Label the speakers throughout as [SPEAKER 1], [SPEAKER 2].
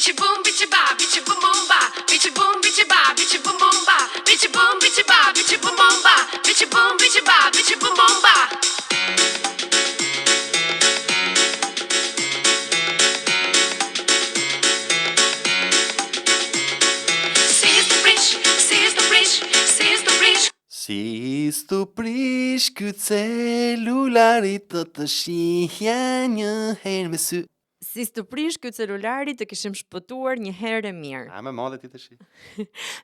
[SPEAKER 1] Bici boom, bici ba, bici boom boom ba. Bici boom, bici ba, bici boom boom ba. Bici boom, bici ba, bici boom boom ba. Bici boom, bici ba, bici boom boom ba.
[SPEAKER 2] Si stu prish ky celularit të shihja një herë me sy.
[SPEAKER 3] Si të prish ky celulari të kishim shpëtuar një herë e mirë.
[SPEAKER 2] A me madhe ti të shi.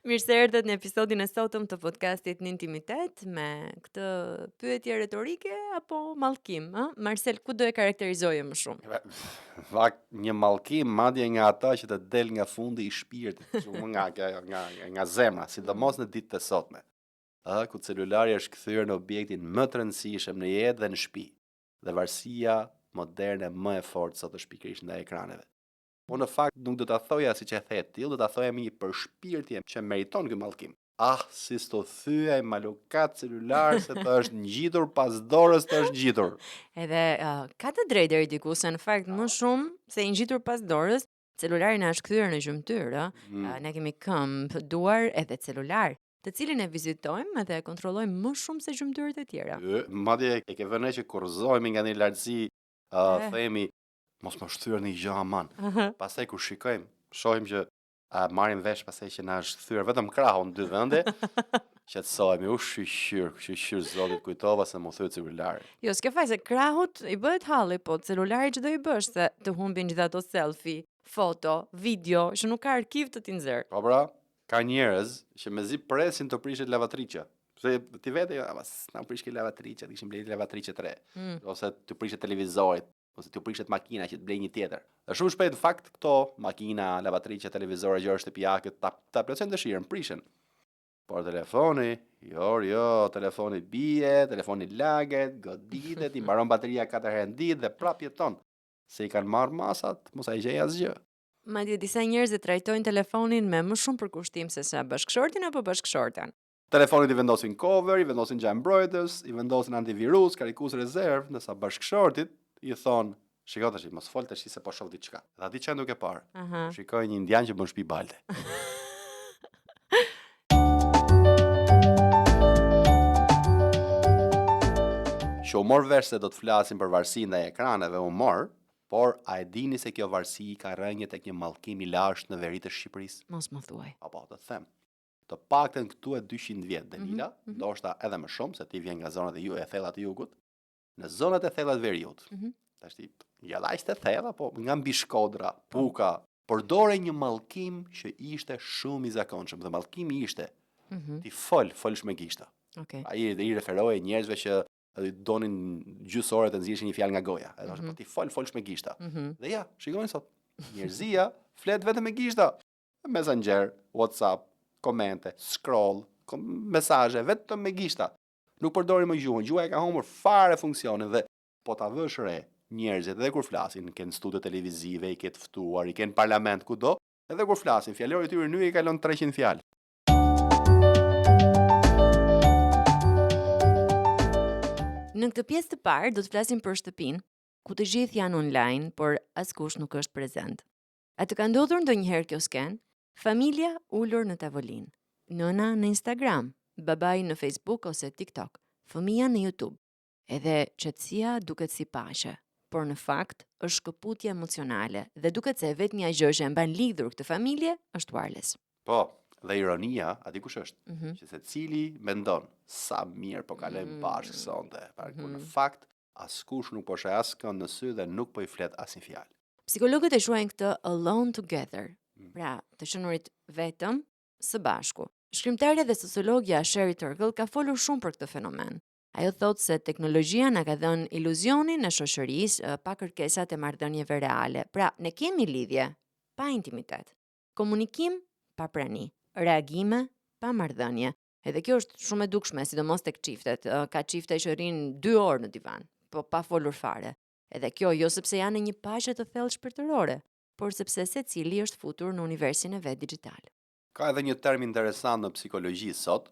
[SPEAKER 3] Mirë se erdhët në episodin e sotëm të podcastit Në Intimitet me këtë pyetje retorike apo mallkim, ë? Marcel, ku do e karakterizoje më shumë?
[SPEAKER 2] Vak një mallkim madje nga ata që të del nga fundi i shpirtit, shumë nga zemra, sidomos në ditët e sotme. Ku celulari është kthyer në objektin më të rëndësishëm në jetë dhe në shtëpi. Dhe varësia moderne më e fortë sot është pikërisht ndaj ekraneve. Po në fakt nuk do ta thoja siç e the ti, do ta thoja me një përshpirtje që meriton ky mallkim. Si sto thyej malukat celular se të është ngjitur pas dorës të është ngjitur.
[SPEAKER 3] Edhe ka të drejtë deri diku se në fakt më shumë se i ngjitur pas dorës, celulari na është kthyer në gjymtyr, ne kemi këmbë, duar edhe celular, të cilin e vizitojmë dhe e kontrollojmë më shumë se gjymtyrët e tjera.
[SPEAKER 2] Madje e ke vënë që kurrëzohemi nga një lartësi, themi mos më shtyr një gjë aman. Pastaj kur shikojmë, shohim që marrim vesh pastaj që na është kthyer vetëm krahu në dy vende. Qetësohemi, shqyr zotit kujtova se mu thyet celulari.
[SPEAKER 3] Jo, s'ke faj se krahut i bëhet halli, po celulari që do i bësh se të humbin gjithë ato selfie, foto, video, që nuk ka arkiv të t'i nxjerr.
[SPEAKER 2] Po pra, ka njerëz që mezi presin të prishet lavatriçja. Se ti vete, na prishke lavatriçja, kishim blerë lavatriçe 3, ose të prishet televizorit, ose të prishet makina që të blej një tjetër. Dhe shumë shpejt në fakt këto makina, lavatriçe, televizore, gjëra shtëpiake ta plotësojnë dëshirën, prishen. Por telefoni, jo, telefoni bie, telefoni laget, goditet, i mbaron bateria 4 herë në ditë dhe prap jeton. Se i kanë marrë masat, mos ai gjej asgjë.
[SPEAKER 3] Madje disa njerëz e trajtojnë telefonin me më shumë përkushtim se sa bashkëshortin apo bashkëshorten.
[SPEAKER 2] Telefonit i vendosin cover, i vendosin gjë mbrojtës, i vendosin antivirus, karikus rezerv, ndërsa bashkëshortit i thon, shiko tash, mos fol tash se po shoh diçka. Dhe aty çan duke parë. Shikoj një indian që bën shtëpi balte. Që u mor vesh se do të flasim për varësinë ndaj ekraneve, por a e dini se kjo varësi ka rënje tek një mallkim i lashtë në veri të Shqipërisë?
[SPEAKER 3] Mos më thuaj.
[SPEAKER 2] Apo të them. Të paktën këtu e 200 vjet Danila, ndoshta edhe më shumë se ti vjen nga zonat e thella të jugut, në zonat e thella të veriut. Tash ti ja të thella, po nga mbi Shkodra, Puka, përdore një mallkim që ishte shumë i zakonshëm. Dhe mallkimi ishte ti folsh me gishta.
[SPEAKER 3] Okay.
[SPEAKER 2] Ai i referoi njerëzve që donin gjysë ore të nxjishin një fjalë nga goja. Edhe thoshte po ti folsh me gishta. Dhe ja, shikoni sot, njerëzia flet vetëm me gishta. Messenger, WhatsApp, komente, scroll, mesazhe vetëm me gishta. Nuk përdorin më gjuhën. Gjuha e ka humbur fare funksionin dhe po ta vësh re njerëzit edhe kur flasin, kanë studio televizive, i ketë ftuar, i kanë parlament kudo, edhe kur flasin, fjalori i tyre nuk i kalon 300 fjalë.
[SPEAKER 3] Në këtë pjesë të parë do të flasim për shtëpinë, ku të gjithë janë online, por askush nuk është prezent. A të ka ndodhur ndonjëherë kjo sken? Familja ulur në tavolinë, nëna në Instagram, babai në Facebook ose TikTok, fëmia në YouTube. Edhe qetësia duket si paqe, por në fakt është shkëputje emocionale dhe duket se vetmja gjë që e mban lidhur këtë familje është wireless.
[SPEAKER 2] Po, dhe ironia, a di kush është? Që secili mendon sa mirë po kalojmë bashkë sonte, kur në fakt askush nuk po sheh askënd në sy dhe nuk po i flet asnjë fjalë.
[SPEAKER 3] Psikologët e quajnë këtë alone together. Pra, të qenurit vetëm së bashku. Shkrimtarja dhe sociologja Sherry Turkle ka folur shumë për këtë fenomen. Ajo thotë se teknologjia na ka dhënë iluzionin e shoqërisë pa kërkesat e marrëdhënieve reale. Pra, ne kemi lidhje pa intimitet, komunikim pa prani, reagime pa marrëdhënie. Edhe kjo është shumë e dukshme, sidomos tek çiftet. Ka çifte që rrinë 2 orë në divan, po pa folur fare. Edhe kjo jo sepse janë në një paqe të thellë shpirtërore, por sepse secili është futur në universin e vet digital.
[SPEAKER 2] Ka edhe një term interesant në psikologji sot,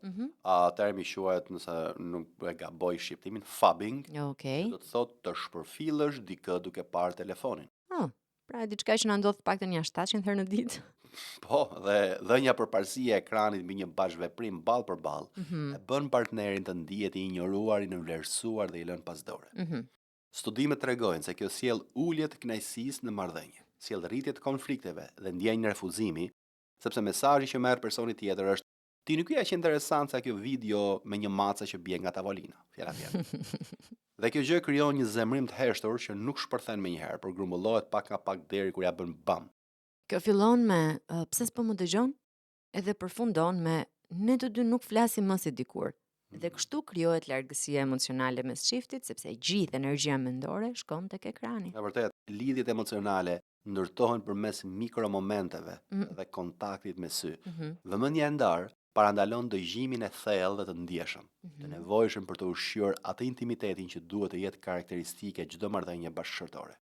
[SPEAKER 2] termi quhet, nëse nuk e gaboj shqiptimin, fabbing.
[SPEAKER 3] Okay.
[SPEAKER 2] Do të thotë të shpërfillësh dikë duke parë telefonin.
[SPEAKER 3] Pra diçka që na ndodh paktën ja 700 herë në ditë.
[SPEAKER 2] Po, dhe dhënia përparësia e ekranit mbi një bashkëveprim ball për ball e bën partnerin të ndihet i injoruar, i nënvlerësuar dhe i lënë pas dore. Studimet tregojnë se kjo sjell ulje të kënaqësisë në marrëdhënie, sjell rritje të konflikteve dhe ndjenjë refuzimi, sepse mesazhi që merr personi tjetër është ti nuk je aq interesant sa kjo video me një maca që bie nga tavolina. Fjala fjalë. Dhe kjo gjë krijon një zemrim të heshtur që nuk shpërthen menjëherë, por grumbullohet pak nga pak deri kur ja bën bam.
[SPEAKER 3] Kjo fillon me pse s'po më dëgjon, edhe përfundon me ne të dy nuk flasim më si dikur. Dhe kështu krijohet largësia emocionale mes çiftit, sepse gjithë energjia mendore shkon tek ekrani.
[SPEAKER 2] Në vërtet, lidhjet emocionale ndërtohen përmes mikromomenteve dhe kontaktit me sy. Vëmendja e ndar parandalon dëgjimin e thellë dhe të ndjeshëm, të nevojshëm për të ushqyer atë intimitetin që duhet të jetë karakteristike çdo marrëdhënie bashkëshortore.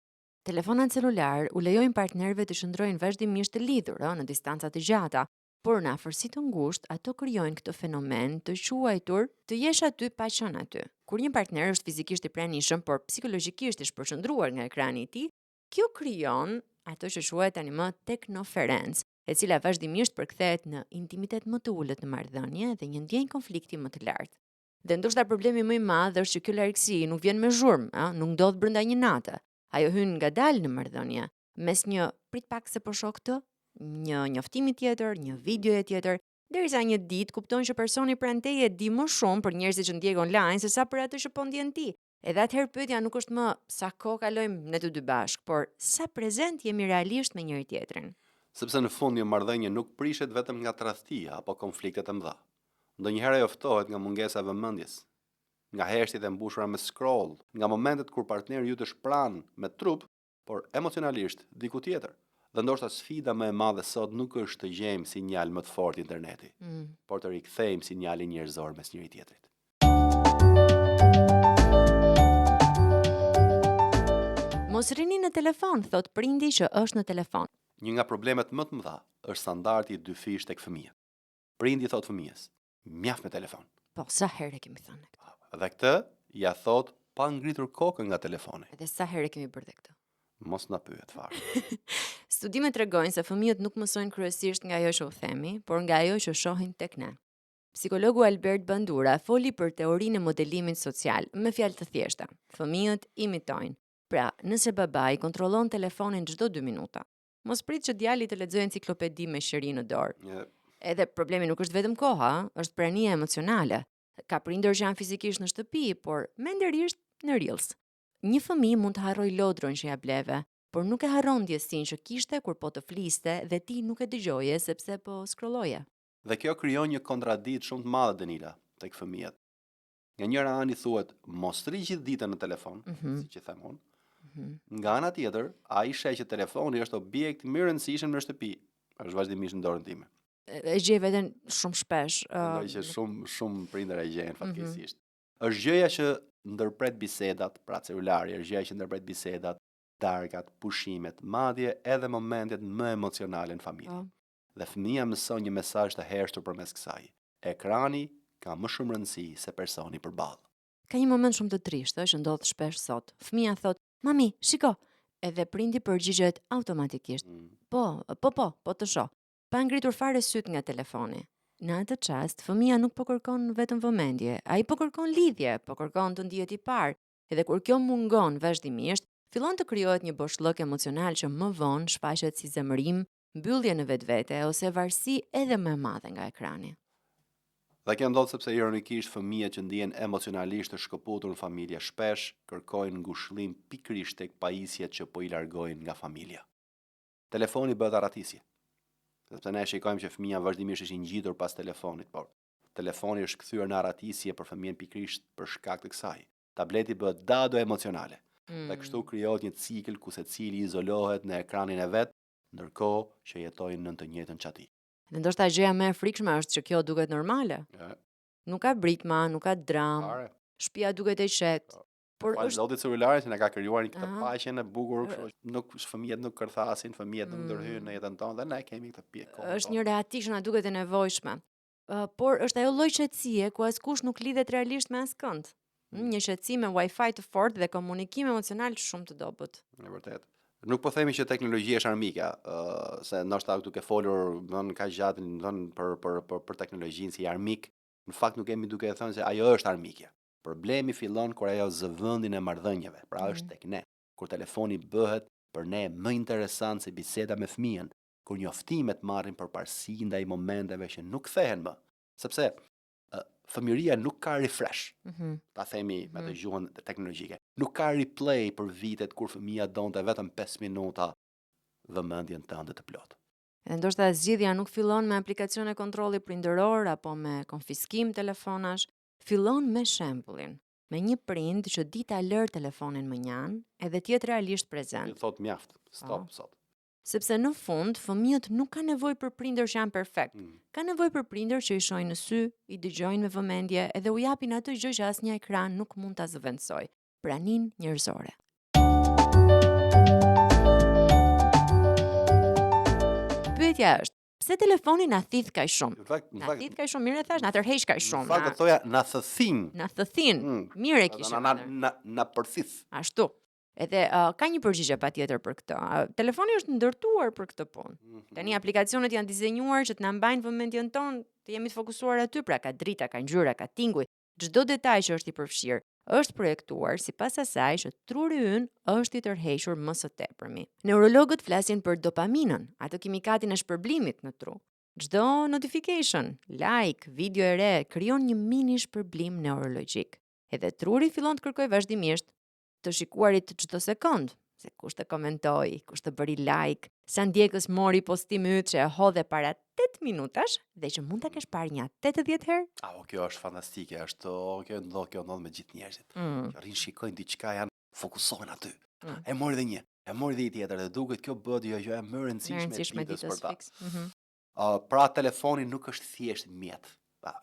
[SPEAKER 3] Telefonat celular u lejojnë partnerëve të qëndrojnë vazhdimisht të lidhur në distanca të gjata, por në afërsi të ngushtë ato krijojnë këtë fenomen të quajtur të jesh aty pa qenë aty. Kur një partner është fizikisht i pranishëm, por psikologjikisht i shpërqendruar nga ekrani i tij, kjo krijon ato që quhet tani më teknoferencë, e cila vazhdimisht përkthehet në intimitet më të ulët në marrëdhënie dhe një ndjenjë konflikti më të lartë. Dhe ndoshta problemi më i madh është që kjo largësi nuk vjen me zhurmë, nuk ndodh brenda një nate. Ajo hyn ngadalë në marrëdhënie, mes një prit pak se po shoh këtë, një njoftimi tjetër, një videoje tjetër, derisa një ditë kupton që personi pranë teje di më shumë për njerëzit që ndjek online sesa për atë që po ndjen ti. Edhe atëherë pyetja nuk është më sa kohë kalojmë ne të dy bashkë, por sa prezent jemi realisht me njëri tjetrin.
[SPEAKER 2] Sepse në fund një marrëdhënie nuk prishet vetëm nga tradhtia apo konfliktet e mëdha. Ndonjëherë ajo ftohet nga mungesa e vëmendjes, nga heshtjet e mbushura me scroll, nga momentet kur partneri ju të shpran me trup, por emocionalisht diku tjetër. Dhe ndoshta sfida më e madhe sot nuk është të gjejmë sinjal më të fortë interneti, por të rikthejmë sinjalin njerëzor mes njëri tjetrit.
[SPEAKER 3] Mos rini në telefon, thot prindi që është në telefon.
[SPEAKER 2] Një nga problemet më të mëdha është standardi i dyfish tek fëmijët. Prindi thot fëmijës, mjaft me telefon.
[SPEAKER 3] Po, sa herë kemi thënë këtë?
[SPEAKER 2] Dhe këtë ja thot pa ngritur kokën nga telefoni.
[SPEAKER 3] Edhe sa herë kemi bërë këtë?
[SPEAKER 2] Mos na pyet fare.
[SPEAKER 3] Studimet tregojnë se fëmijët nuk mësojnë kryesisht nga ajo që u themi, por nga ajo që shohin tek ne. Psikologu Albert Bandura foli për teorinë e modelimit social me fjalë të thjeshta. Fëmijët imitojnë. Pra, nëse babai kontrollon telefonin çdo 2 minuta, mos prit që djali të lexojë enciklopedi me shëri në dorë. Edhe problemi nuk është vetëm koha, është prania emocionale. Ka prindër që janë fizikisht në shtëpi, por menderisht në Reels. Një fëmijë mund të harrojë lodrën që ja bleve, por nuk e harron ndjesinë që kishte kur po të fliste dhe ti nuk e dëgjoje sepse po scrolloje.
[SPEAKER 2] Dhe kjo krijon një kontradikt shumë të madhe Denila tek fëmijët. Nga njëra anë i thuhet mos rri gjithë ditën në telefon, siç e them unë. Nga ana tjetër, ai sheh që telefoni është objekt më i rëndësishëm në shtëpi, është vazhdimisht në dorën time.
[SPEAKER 3] E gjej veten shumë shpesh.
[SPEAKER 2] Mendoj që shumë prindër e gjejnë fatkeqësisht. Është gjëja që ndërpret bisedat, pra celulari, është gjëja që ndërpret bisedat, darkat, pushimet, madje edhe momentet më emocionale në familje. Dhe fëmia mëson një mesazh të hershtur përmes kësaj. Ekrani ka më shumë rëndësi se personi përballë.
[SPEAKER 3] Ka një moment shumë të trishtë që ndodh shpesh sot. Fëmia thot: "Mami, shiko." Edhe prindi përgjigjet automatikisht: Po të shoh." Pa ngritur fare syt nga telefoni. Në atë çast, fëmia nuk po kërkon vetëm vëmendje, ai po kërkon lidhje, po kërkon të ndihet i parë. Edhe kur kjo mungon vazhdimisht, fillon të krijohet një boshllëk emocional që më vonë shfaqet si zemërim, mbyllje në vetvete ose varësi edhe më e madhe nga ekrani.
[SPEAKER 2] Dhe kjo ndodh sepse ironikisht fëmijët që ndihen emocionalisht të shkëputur në familje shpesh kërkojnë ngushëllim pikërisht tek pajisjet që po i largojnë nga familja. Telefoni bëhet arratisje. Sepse ne shikojmë që fëmia vazhdimisht është i ngjitur pas telefonit, por telefoni është kthyer në arratisje për fëmijën pikërisht për shkak të kësaj. Tableti bëhet dado emocionale. Dhe kështu krijohet një cikël ku secili izolohet në ekranin e vet, ndërkohë që jetojnë në të njëjtën çati.
[SPEAKER 3] Dhe ndoshta gjëja më e frikshme është që kjo duket normale. Nuk ka britma, nuk ka dram. Shtëpia duket e qetë.
[SPEAKER 2] Por është zoti celularit që na ka krijuar këtë paqen e bukur, nuk fëmijët nuk kërthasin, fëmijët nuk ndërhyjnë në jetën tonë dhe ne kemi këtë pikë.
[SPEAKER 3] Është një reaty që na duket e nevojshme. Por është ajo lloj qetësie ku askush nuk lidhet realisht me askënd. Një qetësi me Wi-Fi të fortë dhe komunikim emocional shumë të dobët.
[SPEAKER 2] Në vërtet. Nuk po themi që teknologjia është armike, se ndoshta duke folur kaq gjatë për teknologjinë si armik, në fakt nuk kemi duke thënë se ajo është armike. Problemi fillon kur ajo zë vendin e marrëdhënieve, pra është tek ne. Kur telefoni bëhet për ne më interesant se biseda me fëmijën, kur njoftimet marrin përparësi ndaj momenteve që nuk kthehen më, sepse fëmijëria nuk ka refresh. Ta themi me të gjuhën teknologjike. Nuk ka replay për vitet kur fëmia donte vetëm 5 minuta vëmendjen tënde të plotë.
[SPEAKER 3] Edhe ndoshta zgjidhja nuk fillon me aplikacione kontrolli prindëror apo me konfiskim telefonash, fillon me shembullin, me një prind që di ta lër telefonin më njan edhe të jetë realisht prezent.
[SPEAKER 2] Thot mjaft, stop sot.
[SPEAKER 3] Sepse në fund fëmijët nuk kanë nevojë për prindër që janë perfekt. Ka nevojë për prindër që i shohin në sy, i dëgjojnë me vëmendje edhe u japin atë gjë që asnjë ekran nuk mund ta zëvendësojë, praninë njerëzore. Pyetja është, pse telefoni na thith kaq shumë? Na thith kaq shumë, mirë e thash, na tërheq kaq shumë.
[SPEAKER 2] Në fakt thoja na thëthin.
[SPEAKER 3] Na thëthin. Mirë e kishte.
[SPEAKER 2] Na përthith.
[SPEAKER 3] Ashtu. Edhe ka një përgjigje patjetër për këtë. Telefoni është ndërtuar për këtë punë. Tani aplikacionet janë dizenjuar që të na mbajnë vëmendjen tonë, të jemi të fokusuar aty, pra ka drita, ka ngjyra, ka tinguj. Çdo detaj që është i përfshirë është projektuar sipas asaj që truri ynë është i tërhequr më së tepërmi. Neurologët flasin për dopaminën, atë kimikatin e shpërblimit në tru. Çdo notification, like, video e re krijon një mini shpërblim neurologjik. Edhe truri fillon të kërkojë vazhdimisht të shikuarit çdo sekond, se kush të komentoi, kush të bëri like, sa ndjekës mori postimi yt që e hodhe para 8 minutash dhe që mund ta kesh parë një 80 herë.
[SPEAKER 2] Kjo është fantastike, kjo ndodh me gjithë njerëzit. Që rrin shikojnë diçka, janë fokusohen aty. E mori dhe një, e mori dhe një tjetër, dhe duket kjo bëhet jo e më rëndësishme ditës për ta. Pra telefoni nuk është thjesht mjet,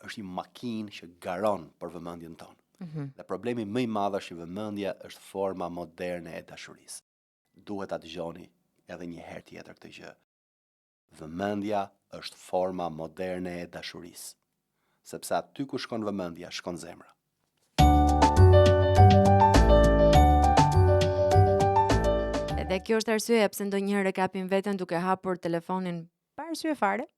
[SPEAKER 2] është një makinë që garon për vëmendjen tonë. Dhe problemi më i madh është që vëmendja është forma moderne e dashurisë. Duhet ta dëgjoni edhe një herë tjetër këtë gjë. Vëmendja është forma moderne e dashurisë. Sepse aty ku shkon vëmendja, shkon zemra.
[SPEAKER 3] Edhe kjo është arsyeja pse ndonjëherë kapim veten duke hapur telefonin pa arsye fare.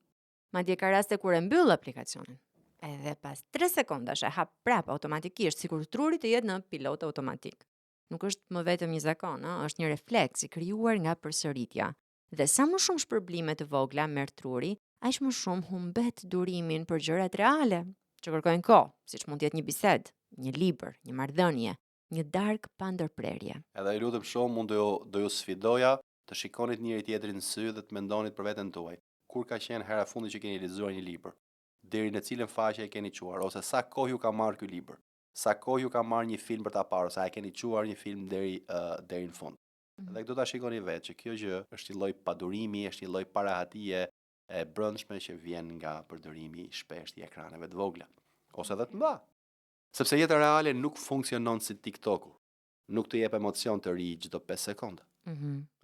[SPEAKER 3] Madje ka raste kur e mbyll aplikacionin. Edhe pas 3 sekondash e hap prap automatikisht, sikur truri të jetë në pilot automatik. Nuk është më vetëm një zakon, është një refleks i krijuar nga përsëritja. Dhe sa më shumë shpërblime të vogla merr truri, aq më shumë humbet durimin për gjërat reale, që kërkojnë kohë, siç mund të jetë një bisedë, një libër, një marrëdhënie, një darkë pa ndërprerje.
[SPEAKER 2] Edhe ju lutem shumë, mund do ju sfidoja të shikonit njëri tjetrin në sy dhe të mendonit për veten tuaj. Kur ka qenë hera fundi që keni lexuar një libër? Deri në cilën faqe e keni quar, ose sa kohë ju ka marrë ky libër? Sa kohë ju ka marrë një film për ta parë, ose a keni quar një film deri në fund? Dhe do ta shikoni vetë që kjo gjë është një lloj padurimi, është një lloj parahatie e brendshme që vjen nga përdorimi i shpeshtë i ekraneve të vogla, ose edhe të mëdha. Sepse jeta reale nuk funksionon si TikToku. Nuk të jep emocion të ri çdo 5 sekonda.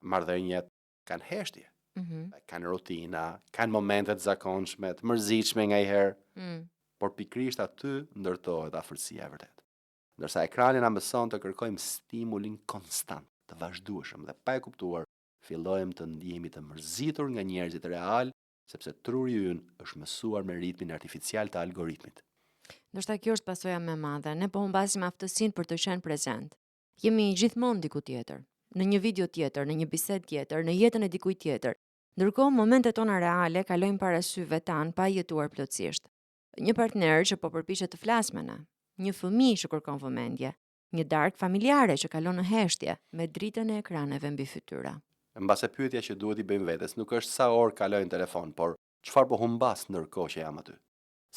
[SPEAKER 2] Marrëdhëniet kanë heshtje. Kanë rutina, kanë momentet zakonshme, të mërzitshme nganjëherë, por pikërisht aty ndërtohet afërsia e vërtetë. Ndërsa ekrani na mëson të kërkojmë stimulin konstant, të vazhdueshëm dhe pa e kuptuar, fillojmë të ndihemi të mërzitur nga njerëzit real, sepse truri ynë është mësuar me ritmin artificial të algoritmit.
[SPEAKER 3] Ndoshta kjo është pasoja më e madhe, ne po humbasim aftësinë për të qenë prezent. Jemi gjithmonë diku tjetër, në një video tjetër, në një bisedë tjetër, në jetën e dikujt tjetër. Ndërkohë momentet tona reale kalojnë para syve tan pa jetuar plotësisht. Një partner që po përpiqet të flasë me ne, një fëmijë që kërkon vëmendje, një darkë familjare që kalon në heshtje me dritën e ekraneve mbi fytyra.
[SPEAKER 2] Mbase pyetja që duhet i bëjmë vetes nuk është sa orë kaloj në telefon, por çfarë po humbas ndërkohë që jam aty.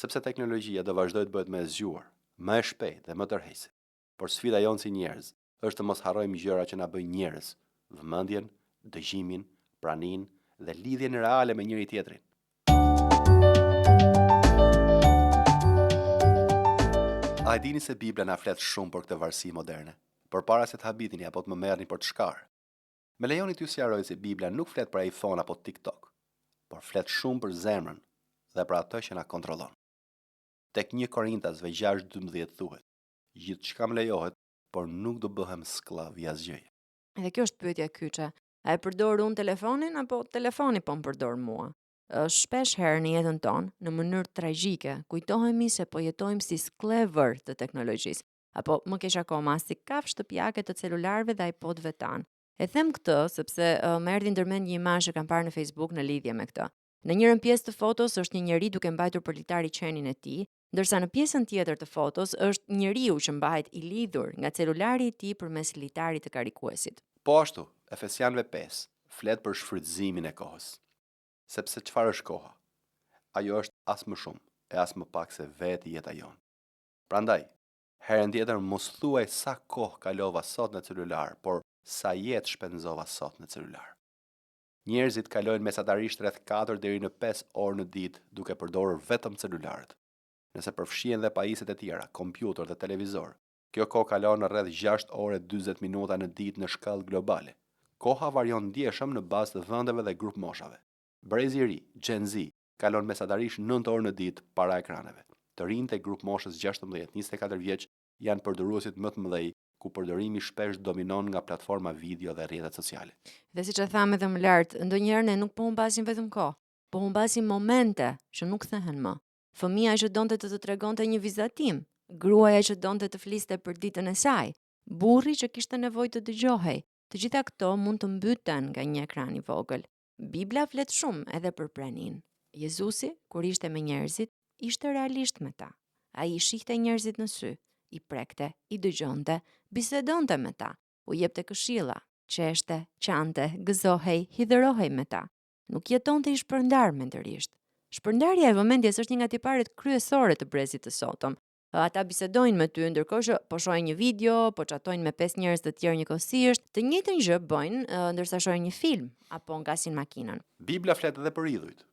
[SPEAKER 2] Sepse teknologjia do vazhdoj të bëhet më e zgjuar, më e shpejtë dhe më tërheqëse. Por sfida jonë si njerëz është të mos harrojmë gjërat që na bëjnë njerëz, vëmendjen, dëgjimin, praninë dhe lidhjen reale me njëri tjetrin. A e dini se Bibla na flet shumë për këtë varësi moderne, përpara se të habitini apo të më merrni për të shkarë? Me lejoni t'ju sqaroj se Bibla nuk flet për iPhone apo TikTok, por flet shumë për zemrën dhe për atë që na kontrollon. Tek 1 Korintasve 6:12 thuhet: gjithçka më lejohet, por nuk do bëhem skllav i asgjëje.
[SPEAKER 3] Edhe kjo është pyetja kyçe. A e përdor unë telefonin apo telefoni po më përdor mua? Shpesh herë në jetën tonë, në mënyrë tragjike, kujtohemi se po jetojmë si sklever të teknologjisë, apo më keq akoma si kafshë shtëpiake të celularëve dhe iPodëve tanë. E them këtë sepse më erdhi ndërmend një imazh që kam parë në Facebook në lidhje me këtë. Në njërën pjesë të fotos është një njeri duke mbajtur për litari qenin e tij, ndërsa në pjesën tjetër të fotos është njeriu që mbahet i lidhur nga celulari i tij përmes litarit të karikuesit.
[SPEAKER 2] Po ashtu, Efesianëve 5 flet për shfrytëzimin e kohës. Sepse çfarë është koha? Ajo është as më shumë e as më pak se vetë jeta jonë. Prandaj, herën tjetër mos thuaj sa kohë kalova sot në celular, por sa jetë shpenzova sot në celular. Njerëzit kalojnë mesatarisht rreth 4 deri në 5 orë në ditë duke përdorur vetëm celularët. Nëse përfshihen dhe pajisjet e tjera, kompjuter dhe televizor, kjo kohë kalon në rreth 6 orë 40 minuta në ditë në shkallë globale. Koha varion ndjeshëm në bazë të vendeve dhe grup moshave. Brezi i ri, Gen Z, kalon mesatarisht 9 orë në ditë para ekraneve. Të rinjtë e grup moshës 16-24 vjeç janë përdoruesit më të mëdhej, ku përdorimi shpesh dominon nga platforma video dhe rrjetet sociale.
[SPEAKER 3] Dhe siç e thamë edhe më lart, ndonjëherë ne nuk po humbasim vetëm kohë, po humbasim momente që nuk thehen më. Fëmia që donte të tregonte një vizatim, gruaja që donte të fliste për ditën e saj, burri që kishte nevojë të dëgjohej. Të gjitha këto mund të mbyten nga një ekran i vogël. Bibla flet shumë edhe për pranin. Jezusi, kur ishte me njerëzit, ishte realisht me ta. Ai i shihte njerëzit në sy, i prekte, i dëgjonte, bisedonte me ta, u jepte këshilla, qeshte, qante, gëzohej, hidhërohej me ta. Nuk jetonte i shpërndar mendërisht. Shpërndarja e vëmendjes është një nga tiparet kryesore të brezit të sotëm. Ata bisedojnë me ty ndërkohë që po shohin një video, po chatojnë me 5 njerëz të tjerë njëkohësisht, të njëjtën gjë bëjnë ndërsa shohin një film apo ngasin makinën.
[SPEAKER 2] Bibla flet edhe për idhujt.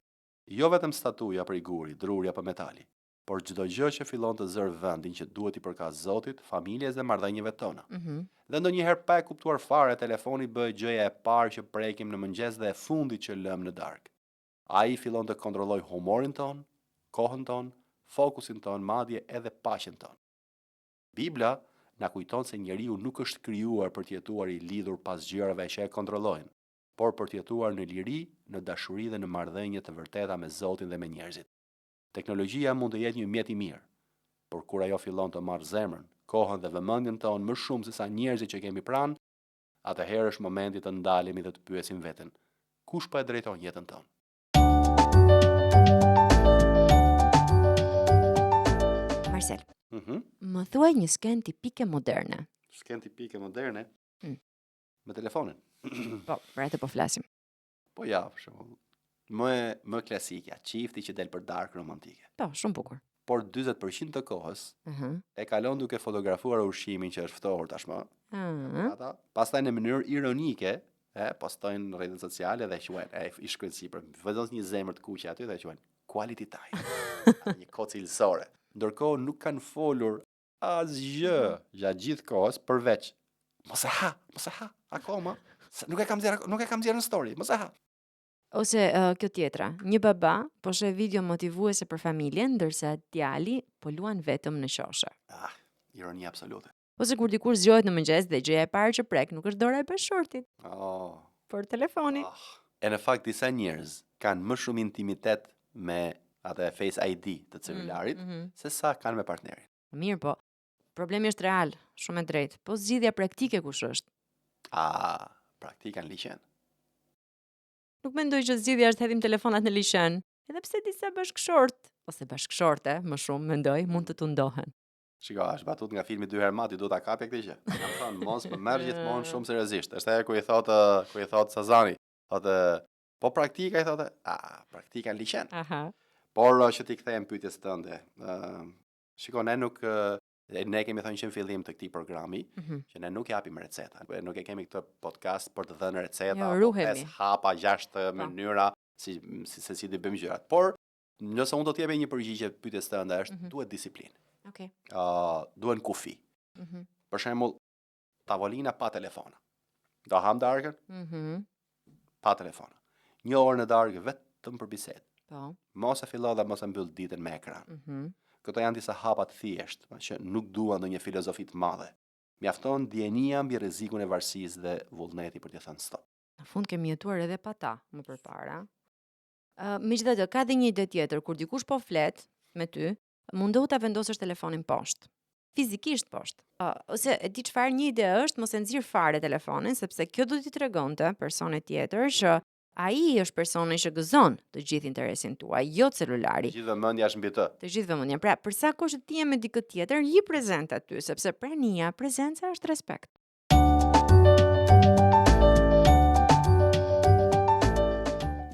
[SPEAKER 2] Jo vetëm statuja për i guri, druri apo metali, por çdo gjë që fillon të zërë vendin që duhet i përkas Zotit, familjes dhe marrëdhënieve tona. Dhe ndonjëherë pa e kuptuar fare, telefoni bëhet gjëja e parë që prekim në mëngjes dhe e fundit që lëm në darkë. Ai fillon të kontrollojë humorin ton, kohën ton, fokusin ton, madje edhe paqen ton. Bibla na kujton se njeriu nuk është krijuar për të jetuar i lidhur pas gjërave që e kontrollojnë, por për të jetuar në liri, në dashuri dhe në marrëdhënie të vërteta me Zotin dhe me njerëzit. Teknologjia mund të jetë një mjet i mirë, por kur ajo fillon të marrë zemrën, kohën dhe vëmendjen tonë më shumë se sa njerëzit që kemi pranë, atëherë është momenti të ndalemi dhe të pyesim veten, kush po e drejton jetën tonë?
[SPEAKER 3] Marcel, më thuaj një sken tipike moderne.
[SPEAKER 2] Sken tipike moderne? Me telefonin.
[SPEAKER 3] Po, për atë po flasim.
[SPEAKER 2] Po ja, për shembull. Më klasika, çifti që del për darkë romantike.
[SPEAKER 3] Po, shumë bukur.
[SPEAKER 2] Por 40% të kohës e kalon duke fotografuar ushqimin që është ftohur tashmë. Ata pastaj në mënyrë ironike, postojnë në rrjetet sociale dhe quajnë, i shkruajnë sipër, vendos një zemër të kuqe aty dhe quajnë quality time. Një kohë cilësore. Ndërkohë nuk kanë folur asgjë gjatë gjithë kohës përveç mos e ha, akoma. Nuk e kam nxjerrë në story, mos e ha.
[SPEAKER 3] Ose kjo tjetra, një baba po sheh video motivuese për familjen, ndërsa djali po luan vetëm në qoshe.
[SPEAKER 2] Ironi absolute.
[SPEAKER 3] Ose kur dikur zgjohet në mëngjes dhe gjëja e parë që prek nuk është dora e bashortit, por telefoni.
[SPEAKER 2] E në fakt disa njerëz kanë më shumë intimitet me atë Face ID të celularit se sa kanë me partnerin.
[SPEAKER 3] Mirë, po problemi është real, shumë e drejtë, po zgjidhja praktike kush është?
[SPEAKER 2] Praktika në liçen.
[SPEAKER 3] Nuk mendoj që zgjidhja është hedhim telefonat në liçen, edhe pse disa bashkëshort ose bashkëshorte, më shumë mendoj, mund të tundohen.
[SPEAKER 2] Shiko, është batut nga filmi Dy herë mati, duhet ta kapja këtë gjë. Kam thënë mos më merr gjithmonë shumë seriozisht. Është ajo ku i thotë Sazani, thotë, po praktika i thotë, praktika në liçen. Por që ti kthehem pyetjes tënde. Shiko, ne kemi thënë që në fillim të këtij programi që ne nuk japim receta. Nuk e kemi këtë podcast për të dhënë receta, 5 hapa, 6 mënyra si të bëjmë gjërat. Por nëse unë do të jap një përgjigje pyetjes tënde është duhet disiplinë. Duhen kufi. Për shembull, tavolina pa telefona. Do ham darkën? Pa telefona. 1 orë në darkë vetëm për bisedë. Mos e fillo dhe mos e mbyll ditën me ekran. Këto janë disa hapa të thjeshtë, që nuk duan ndonjë filozofi të madhe. Mjafton dienia mbi rrezikun e varësisë dhe vullneti për të thënë stop.
[SPEAKER 3] Në fund kemi jetuar edhe pa ta më përpara. Megjithatë, ka dhe një ide tjetër, kur dikush po flet me ty, mundohu ta vendosësh telefonin poshtë. Fizikisht poshtë. Ose e di çfarë, një ide është mos e nxirr fare telefonin, sepse kjo do t'i tregonte personit tjetër që ai është personi që gëzon të gjithë interesin tuaj, jo celulari.
[SPEAKER 2] Gjithë vëmendja është mbi të.
[SPEAKER 3] Të gjithë vëmendja. Pra, për sa kohë që ti je me dikë tjetër, je prezent aty, sepse prania, prezenca është respekt.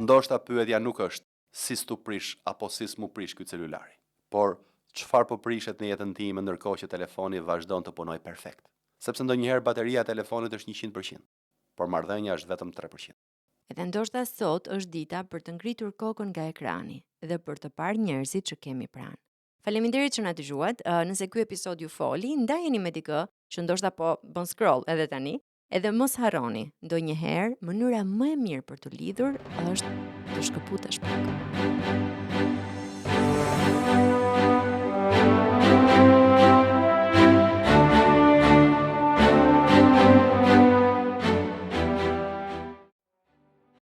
[SPEAKER 2] Ndoshta pyetja nuk është si s'tu prish apo si s'mu prish ky celulari, por çfarë po prishet në jetën time ndërkohë që telefoni vazhdon të punojë perfekt. Sepse ndonjëherë bateria e telefonit është 100%, por marrëdhënia është vetëm 3%.
[SPEAKER 3] Edhe ndoshta sot është dita për të ngritur kokën nga ekrani dhe për të parë njerëzit që kemi pranë. Faleminderit që na dëgjuat. Nëse ky episod ju foli, ndajeni me dikë që ndoshta po bën scroll edhe tani. Edhe mos harroni, ndonjëherë mënyra më e mirë për të lidhur është të shkëputesh pak.